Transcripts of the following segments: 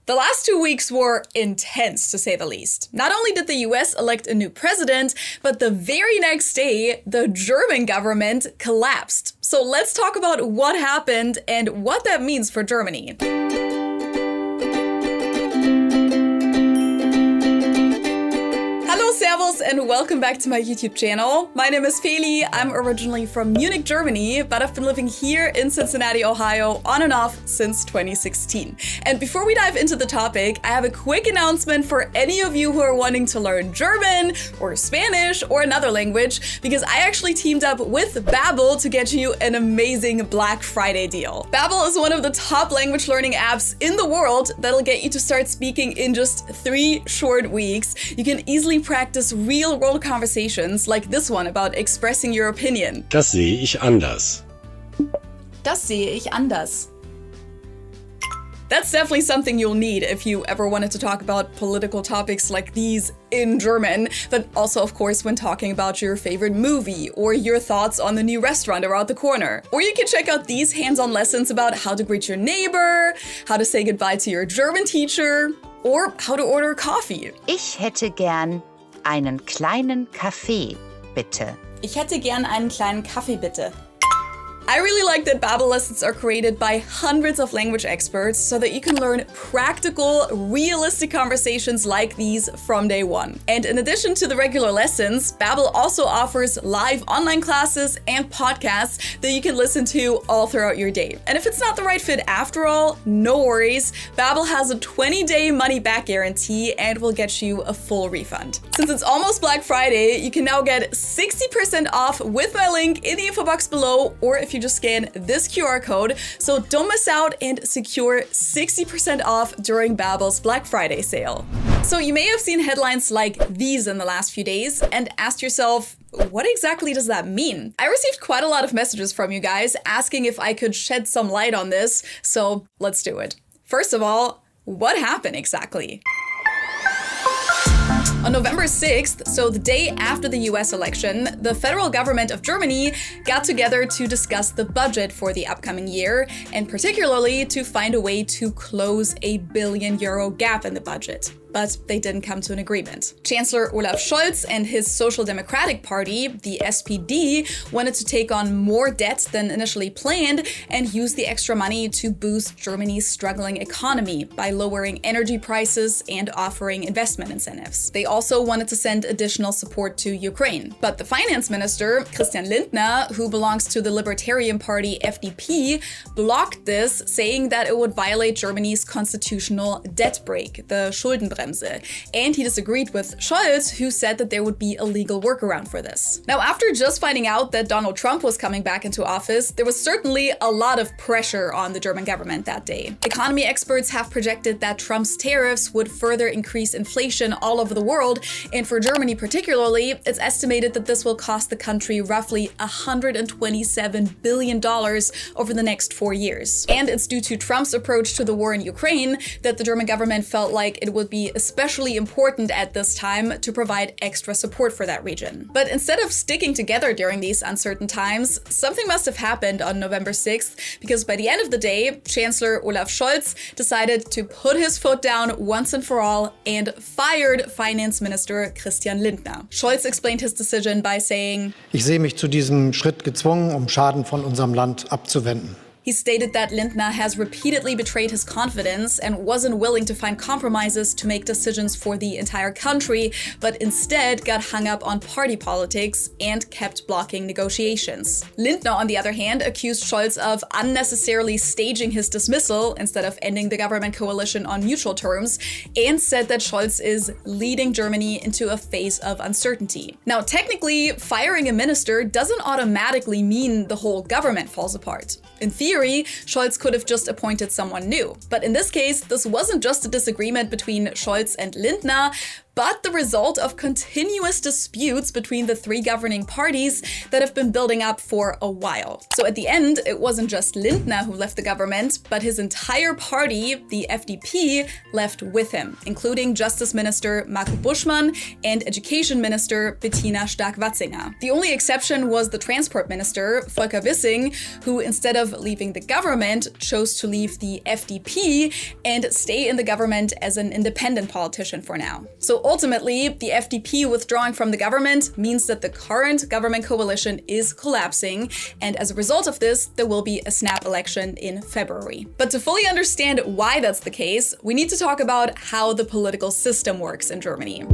The last 2 weeks were intense, to say the least. Not only did the US elect a new president, but the very next day, the German government collapsed. So let's talk about what happened and what that means for Germany. Hello, servus, and welcome back to my YouTube channel. My name is Feli. I'm originally from Munich, Germany, but I've been living here in Cincinnati, Ohio, on and off since 2016. And before we dive into the topic, I have a quick announcement for any of you who are wanting to learn German or Spanish or another language, because I actually teamed up with Babbel to get you an amazing Black Friday deal. Babbel is one of the top language learning apps in the world that'll get you to start speaking in just 3 short weeks. You can easily practice real-world conversations like this one about expressing your opinion. Das sehe ich anders. Das sehe ich anders. That's definitely something you'll need if you ever wanted to talk about political topics like these in German, but also, of course, when talking about your favorite movie or your thoughts on the new restaurant around the corner. Or you can check out these hands-on lessons about how to greet your neighbor, how to say goodbye to your German teacher, or how to order coffee. Ich hätte gern einen kleinen Kaffee, bitte. Ich hätte gern einen kleinen Kaffee, bitte. I really like that Babbel lessons are created by hundreds of language experts so that you can learn practical, realistic conversations like these from day one. And in addition to the regular lessons, Babbel also offers live online classes and podcasts that you can listen to all throughout your day. And if it's not the right fit after all, no worries. Babbel has a 20-day money-back guarantee and will get you a full refund. Since it's almost Black Friday, you can now get 60% off with my link in the info box below, or if you just scan this QR code. So don't miss out and secure 60% off during Babbel's Black Friday sale. So you may have seen headlines like these in the last few days and asked yourself, what exactly does that mean? I received quite a lot of messages from you guys asking if I could shed some light on this, so let's do it. First of all, what happened exactly? On November 6th, so the day after the US election, the federal government of Germany got together to discuss the budget for the upcoming year, and particularly to find a way to close a €1 billion gap in the budget. But they didn't come to an agreement. Chancellor Olaf Scholz and his Social Democratic Party, the SPD, wanted to take on more debt than initially planned and use the extra money to boost Germany's struggling economy by lowering energy prices and offering investment incentives. They also wanted to send additional support to Ukraine. But the finance minister, Christian Lindner, who belongs to the Libertarian Party FDP, blocked this, saying that it would violate Germany's constitutional debt brake, the Schuldenbremse. And he disagreed with Scholz, who said that there would be a legal workaround for this. Now, after just finding out that Donald Trump was coming back into office, there was certainly a lot of pressure on the German government that day. Economy experts have projected that Trump's tariffs would further increase inflation all over the world, and for Germany particularly, it's estimated that this will cost the country roughly $127 billion over the next 4 years. And it's due to Trump's approach to the war in Ukraine that the German government felt like it would be especially important at this time to provide extra support for that region. But instead of sticking together during these uncertain times, something must have happened on November 6th, because by the end of the day, Chancellor Olaf Scholz decided to put his foot down once and for all and fired Finance Minister Christian Lindner. Scholz explained his decision by saying, Ich sehe mich zu diesem Schritt gezwungen, Schaden von unserem Land abzuwenden. He stated that Lindner has repeatedly betrayed his confidence and wasn't willing to find compromises to make decisions for the entire country, but instead got hung up on party politics and kept blocking negotiations. Lindner, on the other hand, accused Scholz of unnecessarily staging his dismissal instead of ending the government coalition on mutual terms, and said that Scholz is leading Germany into a phase of uncertainty. Now, technically, firing a minister doesn't automatically mean the whole government falls apart. In theory, Scholz could have just appointed someone new. But in this case, this wasn't just a disagreement between Scholz and Lindner, but the result of continuous disputes between the three governing parties that have been building up for a while. So at the end, it wasn't just Lindner who left the government, but his entire party, the FDP, left with him, including Justice Minister Marco Buschmann and Education Minister Bettina Stark-Watzinger. The only exception was the Transport Minister, Volker Wissing, who instead of leaving the government, chose to leave the FDP and stay in the government as an independent politician for now. So ultimately, the FDP withdrawing from the government means that the current government coalition is collapsing, and as a result of this, there will be a snap election in February. But to fully understand why that's the case, we need to talk about how the political system works in Germany.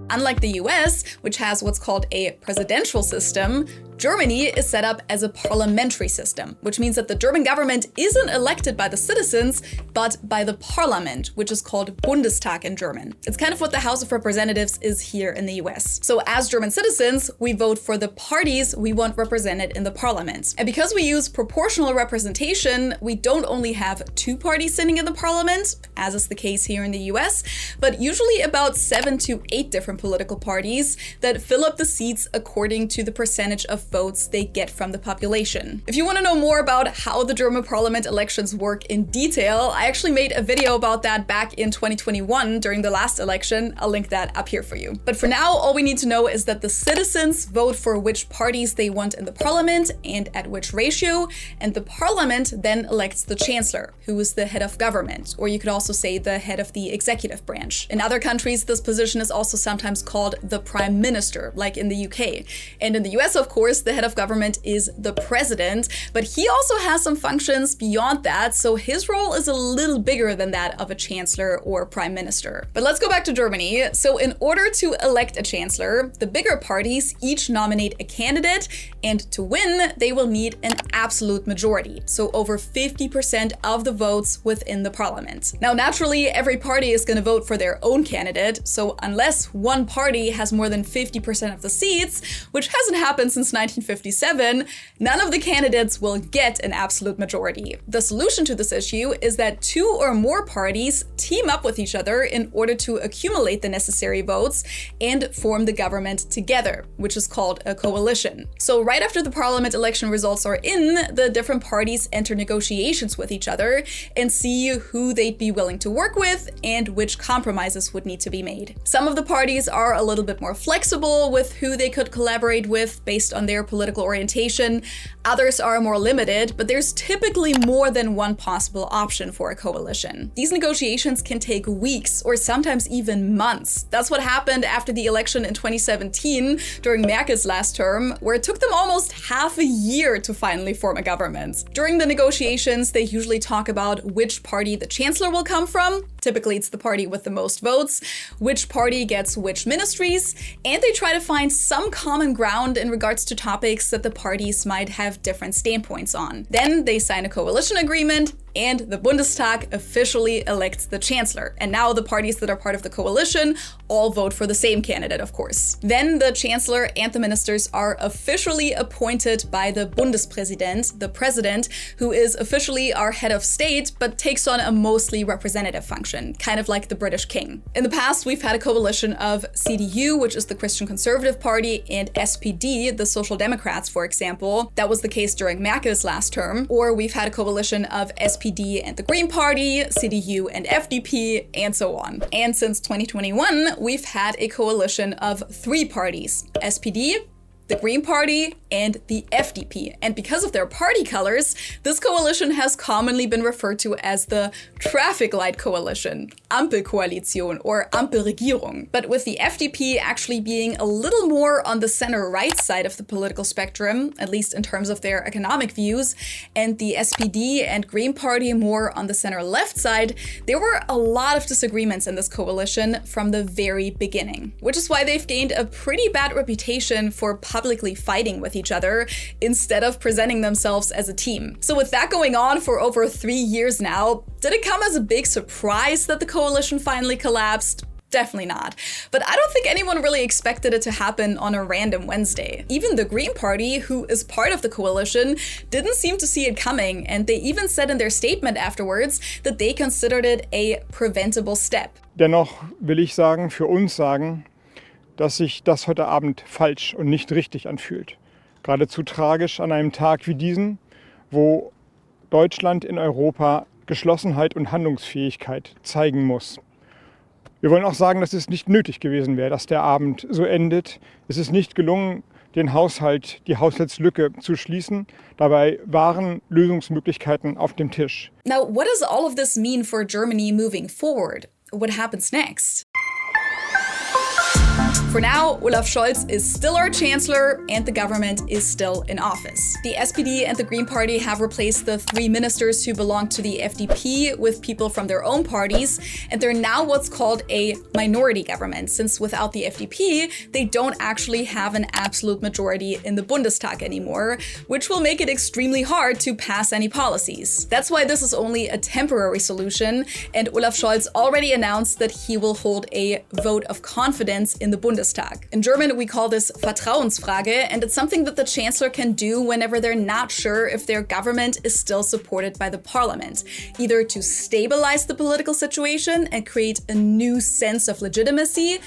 Unlike the US, which has what's called a presidential system, Germany is set up as a parliamentary system, which means that the German government isn't elected by the citizens, but by the parliament, which is called Bundestag in German. It's kind of what the House of Representatives is here in the US. So as German citizens, we vote for the parties we want represented in the parliament. And because we use proportional representation, we don't only have two parties sitting in the parliament, as is the case here in the US, but usually about 7 to 8 different political parties that fill up the seats according to the percentage of votes they get from the population. If you want to know more about how the German parliament elections work in detail, I actually made a video about that back in 2021 during the last election. I'll link that up here for you. But for now, all we need to know is that the citizens vote for which parties they want in the parliament and at which ratio, and the parliament then elects the chancellor, who is the head of government, or you could also say the head of the executive branch. In other countries, this position is also sometimes called the prime minister, like in the UK. And in the US, of course, the head of government is the president, but he also has some functions beyond that, so his role is a little bigger than that of a chancellor or prime minister. But let's go back to Germany. So in order to elect a chancellor, the bigger parties each nominate a candidate, and to win, they will need an absolute majority, so over 50% of the votes within the parliament. Now, naturally, every party is going to vote for their own candidate, so unless one party has more than 50% of the seats, which hasn't happened since 1957, none of the candidates will get an absolute majority. The solution to this issue is that 2 or more parties team up with each other in order to accumulate the necessary votes and form the government together, which is called a coalition. So right after the parliament election results are in, the different parties enter negotiations with each other and see who they'd be willing to work with and which compromises would need to be made. Some of the parties are a little bit more flexible with who they could collaborate with based on their political orientation. Others are more limited, but there's typically more than one possible option for a coalition. These negotiations can take weeks or sometimes even months. That's what happened after the election in 2017 during Merkel's last term, where it took them almost half a year to finally form a government. During the negotiations, they usually talk about which party the chancellor will come from. Typically, it's the party with the most votes, which party gets which ministries, and they try to find some common ground in regards to topics that the parties might have different standpoints on. Then they sign a coalition agreement, and the Bundestag officially elects the chancellor. And now the parties that are part of the coalition all vote for the same candidate, of course. Then the chancellor and the ministers are officially appointed by the Bundespräsident, the president, who is officially our head of state, but takes on a mostly representative function, kind of like the British king. In the past, we've had a coalition of CDU, which is the Christian Conservative Party, and SPD, the Social Democrats, for example. That was the case during Merkel's last term. Or we've had a coalition of SPD and the Green Party, CDU and FDP, and so on. And since 2021, we've had a coalition of 3 parties: SPD, the Green Party, and the FDP. And because of their party colors, this coalition has commonly been referred to as the Traffic Light Coalition, Ampelkoalition, or Ampelregierung. But with the FDP actually being a little more on the center-right side of the political spectrum, at least in terms of their economic views, and the SPD and Green Party more on the center-left side, there were a lot of disagreements in this coalition from the very beginning, which is why they've gained a pretty bad reputation for publicly fighting with each other instead of presenting themselves as a team. So with that going on for over 3 years now, did it come as a big surprise that the coalition finally collapsed? Definitely not. But I don't think anyone really expected it to happen on a random Wednesday. Even the Green Party, who is part of the coalition, didn't seem to see it coming, and they even said in their statement afterwards that they considered it a preventable step. Dennoch will ich sagen, für uns sagen, dass sich das heute Abend falsch und nicht richtig anfühlt. Geradezu tragisch an einem Tag wie diesen, wo Deutschland in Europa Geschlossenheit und Handlungsfähigkeit zeigen muss. Wir wollen auch sagen, dass es nicht nötig gewesen wäre, dass der Abend so endet. Es ist nicht gelungen, den Haushalt, die Haushaltslücke zu schließen. Dabei waren Lösungsmöglichkeiten auf dem Tisch. Now, what does all of this mean for Germany moving forward? What happens next? For now, Olaf Scholz is still our chancellor and the government is still in office. The SPD and the Green Party have replaced the 3 ministers who belong to the FDP with people from their own parties, and they're now what's called a minority government, since without the FDP, they don't actually have an absolute majority in the Bundestag anymore, which will make it extremely hard to pass any policies. That's why this is only a temporary solution, and Olaf Scholz already announced that he will hold a vote of confidence in the Bundestag. In German, we call this Vertrauensfrage, and it's something that the chancellor can do whenever they're not sure if their government is still supported by the parliament, either to stabilize the political situation and create a new sense of legitimacy,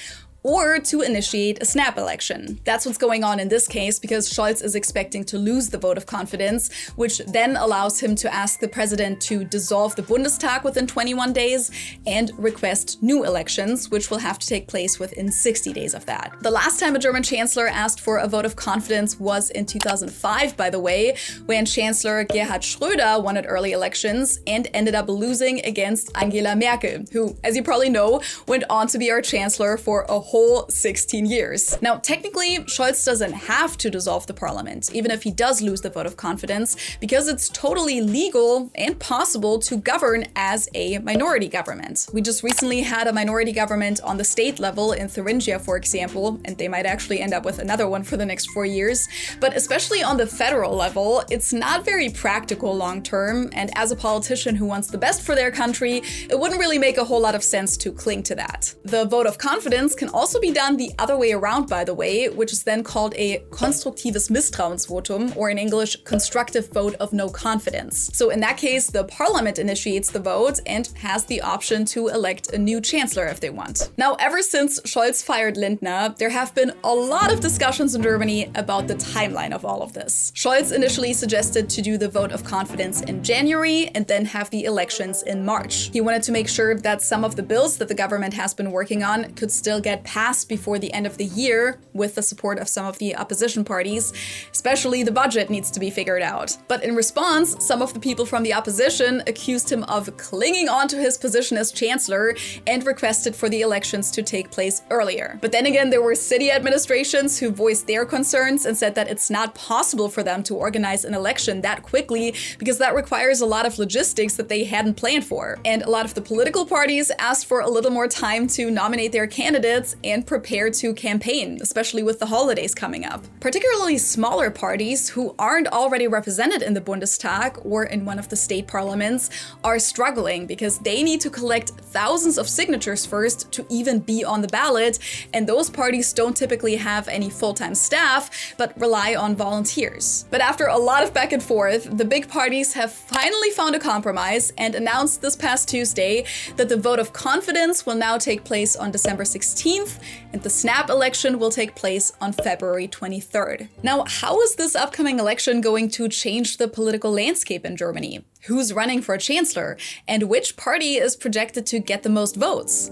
or to initiate a snap election. That's what's going on in this case, because Scholz is expecting to lose the vote of confidence, which then allows him to ask the president to dissolve the Bundestag within 21 days and request new elections, which will have to take place within 60 days of that. The last time a German chancellor asked for a vote of confidence was in 2005, by the way, when Chancellor Gerhard Schröder wanted early elections and ended up losing against Angela Merkel, who, as you probably know, went on to be our chancellor for a whole 16 years. Now, technically, Scholz doesn't have to dissolve the parliament, even if he does lose the vote of confidence, because it's totally legal and possible to govern as a minority government. We just recently had a minority government on the state level in Thuringia, for example, and they might actually end up with another one for the next 4 years. But especially on the federal level, it's not very practical long term, and as a politician who wants the best for their country, it wouldn't really make a whole lot of sense to cling to that. The vote of confidence can also be done the other way around, by the way, which is then called a konstruktives Misstrauensvotum, or in English, constructive vote of no confidence. So in that case, the parliament initiates the vote and has the option to elect a new chancellor if they want. Now, ever since Scholz fired Lindner, there have been a lot of discussions in Germany about the timeline of all of this. Scholz initially suggested to do the vote of confidence in January and then have the elections in March. He wanted to make sure that some of the bills that the government has been working on could still get passed before the end of the year with the support of some of the opposition parties. Especially the budget needs to be figured out. But in response, some of the people from the opposition accused him of clinging on to his position as chancellor and requested for the elections to take place earlier. But then again, there were city administrations who voiced their concerns and said that it's not possible for them to organize an election that quickly because that requires a lot of logistics that they hadn't planned for. And a lot of the political parties asked for a little more time to nominate their candidates and prepare to campaign, especially with the holidays coming up. Particularly smaller parties who aren't already represented in the Bundestag or in one of the state parliaments are struggling because they need to collect thousands of signatures first to even be on the ballot, and those parties don't typically have any full-time staff but rely on volunteers. But after a lot of back and forth, the big parties have finally found a compromise and announced this past Tuesday that the vote of confidence will now take place on December 16th and the snap election will take place on February 23rd. Now, how is this upcoming election going to change the political landscape in Germany? Who's running for a chancellor? And which party is projected to get the most votes?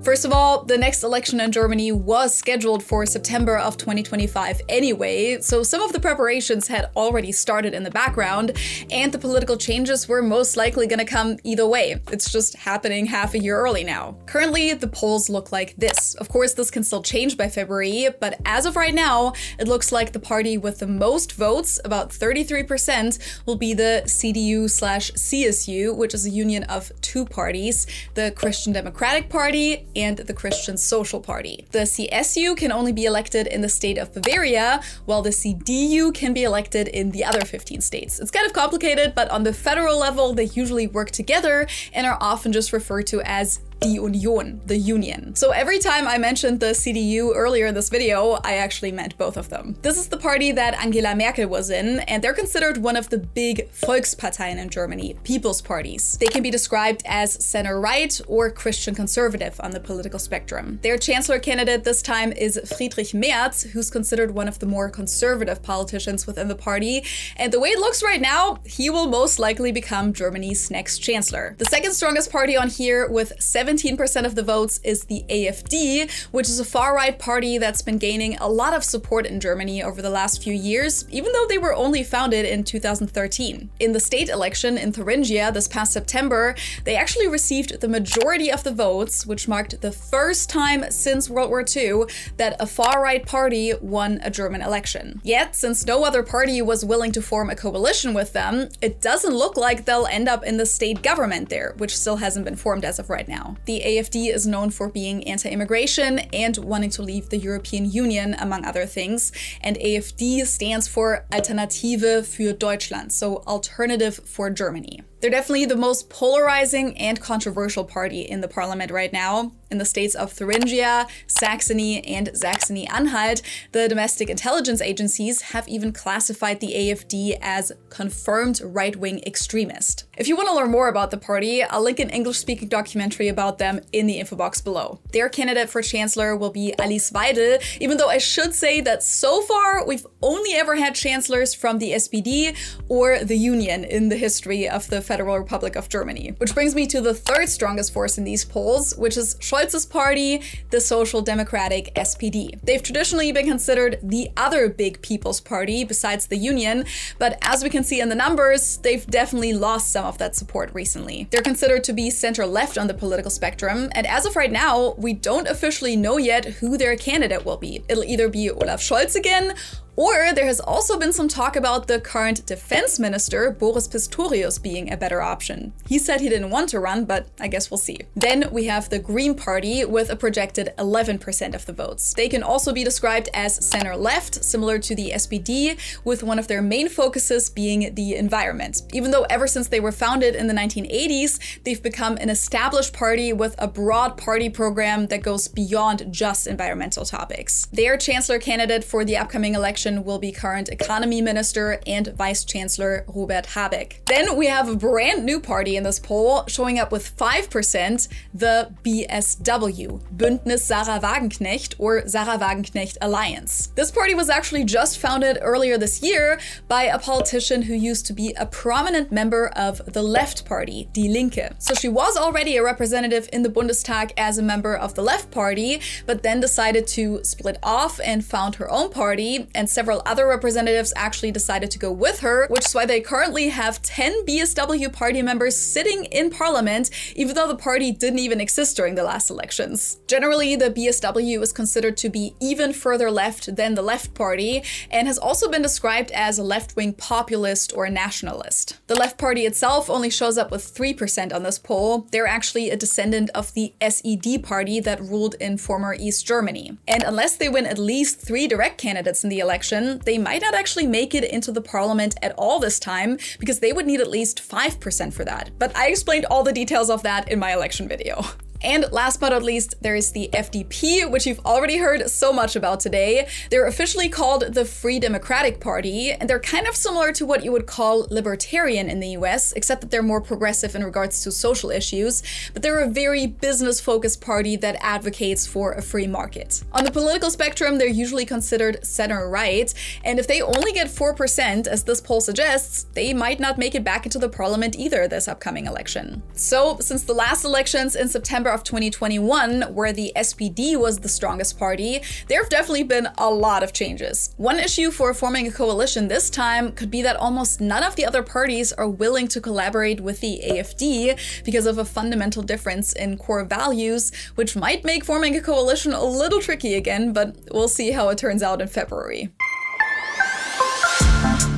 First of all, the next election in Germany was scheduled for September of 2025 anyway, so some of the preparations had already started in the background, and the political changes were most likely gonna come either way. It's just happening half a year early now. Currently, the polls look like this. Of course, this can still change by February, but as of right now, it looks like the party with the most votes, about 33%, will be the CDU/CSU, which is a union of two parties, the Christian Democratic Party and the Christian Social Party. The CSU can only be elected in the state of Bavaria, while the CDU can be elected in the other 15 states. It's kind of complicated, but on the federal level, they usually work together and are often just referred to as Die Union, the Union. So every time I mentioned the CDU earlier in this video, I actually meant both of them. This is the party that Angela Merkel was in, and they're considered one of the big Volksparteien in Germany, people's parties. They can be described as center-right or Christian conservative on the political spectrum. Their chancellor candidate this time is Friedrich Merz, who's considered one of the more conservative politicians within the party. And the way it looks right now, he will most likely become Germany's next chancellor. The second strongest party on here, with 17% of the votes, is the AfD, which is a far-right party that's been gaining a lot of support in Germany over the last few years, even though they were only founded in 2013. In the state election in Thuringia this past September, they actually received the majority of the votes, which marked the first time since World War II that a far-right party won a German election. Yet, since no other party was willing to form a coalition with them, it doesn't look like they'll end up in the state government there, which still hasn't been formed as of right now. The AfD is known for being anti-immigration and wanting to leave the European Union, among other things, and AfD stands for Alternative für Deutschland, so alternative for Germany. They're definitely the most polarizing and controversial party in the parliament right now. In the states of Thuringia, Saxony, and Saxony-Anhalt, the domestic intelligence agencies have even classified the AfD as confirmed right-wing extremist. If you want to learn more about the party, I'll link an English-speaking documentary about them in the info box below. Their candidate for chancellor will be Alice Weidel, even though I should say that so far we've only ever had chancellors from the SPD or the Union in the history of the Federal Republic of Germany. Which brings me to the third strongest force in these polls, which is Scholz's party, the Social Democratic SPD. They've traditionally been considered the other big people's party besides the Union, but as we can see in the numbers, they've definitely lost some of that support recently. They're considered to be center-left on the political spectrum, and as of right now, we don't officially know yet who their candidate will be. It'll either be Olaf Scholz again, or there has also been some talk about the current defense minister, Boris Pistorius, being a better option. He said he didn't want to run, but I guess we'll see. Then we have the Green Party with a projected 11% of the votes. They can also be described as center-left, similar to the SPD, with one of their main focuses being the environment. Even though ever since they were founded in the 1980s, they've become an established party with a broad party program that goes beyond just environmental topics. Their chancellor candidate for the upcoming election will be current economy minister and vice chancellor Robert Habeck. Then we have a brand new party in this poll, showing up with 5%, the BSW, Bündnis Sarah Wagenknecht, or Sarah Wagenknecht Alliance. This party was actually just founded earlier this year by a politician who used to be a prominent member of the Left Party, Die Linke. So she was already a representative in the Bundestag as a member of the Left Party, but then decided to split off and found her own party, and several other representatives actually decided to go with her, which is why they currently have 10 BSW party members sitting in parliament, even though the party didn't even exist during the last elections. Generally, the BSW is considered to be even further left than the Left Party, and has also been described as a left-wing populist or nationalist. The Left Party itself only shows up with 3% on this poll. They're actually a descendant of the SED party that ruled in former East Germany. And unless they win at least 3 direct candidates in the election, they might not actually make it into the parliament at all this time, because they would need at least 5% for that. But I explained all the details of that in my election video. And last but not least, there is the FDP, which you've already heard so much about today. They're officially called the Free Democratic Party, and they're kind of similar to what you would call libertarian in the US, except that they're more progressive in regards to social issues. But they're a very business-focused party that advocates for a free market. On the political spectrum, they're usually considered center-right, and if they only get 4%, as this poll suggests, they might not make it back into the parliament either this upcoming election. So, since the last elections in September of 2021, where the SPD was the strongest party, there have definitely been a lot of changes. One issue for forming a coalition this time could be that almost none of the other parties are willing to collaborate with the AfD because of a fundamental difference in core values, which might make forming a coalition a little tricky again, but we'll see how it turns out in February.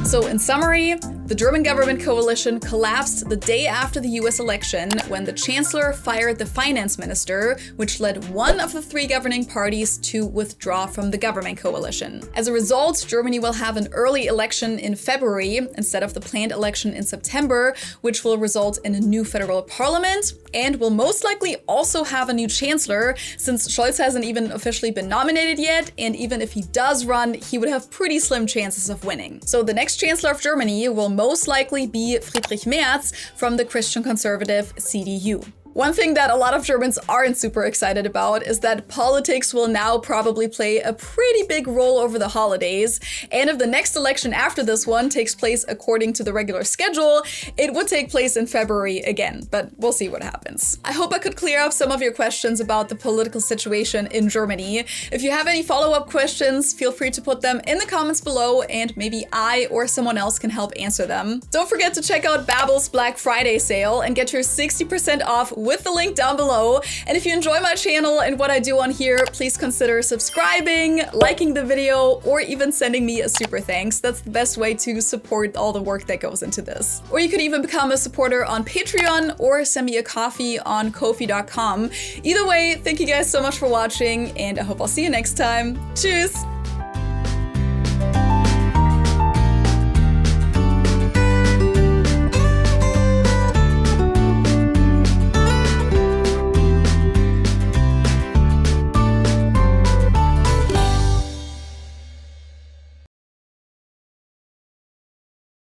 So in summary, The German government coalition collapsed the day after the US election when the chancellor fired the finance minister, which led one of the three governing parties to withdraw from the government coalition. As a result, Germany will have an early election in February instead of the planned election in September, which will result in a new federal parliament and will most likely also have a new chancellor, since Scholz hasn't even officially been nominated yet, and even if he does run, he would have pretty slim chances of winning. So the next chancellor of Germany will most likely be Friedrich Merz from the Christian conservative CDU. One thing that a lot of Germans aren't super excited about is that politics will now probably play a pretty big role over the holidays, and if the next election after this one takes place according to the regular schedule, it would take place in February again, but we'll see what happens. I hope I could clear up some of your questions about the political situation in Germany. If you have any follow-up questions, feel free to put them in the comments below and maybe I or someone else can help answer them. Don't forget to check out Babbel's Black Friday sale and get your 60% off with the link down below. And if you enjoy my channel and what I do on here, please consider subscribing, liking the video, or even sending me a super thanks. That's the best way to support all the work that goes into this. Or you could even become a supporter on Patreon or send me a coffee on Ko-fi.com. Either way, thank you guys so much for watching, and I hope I'll see you next time. Tschüss!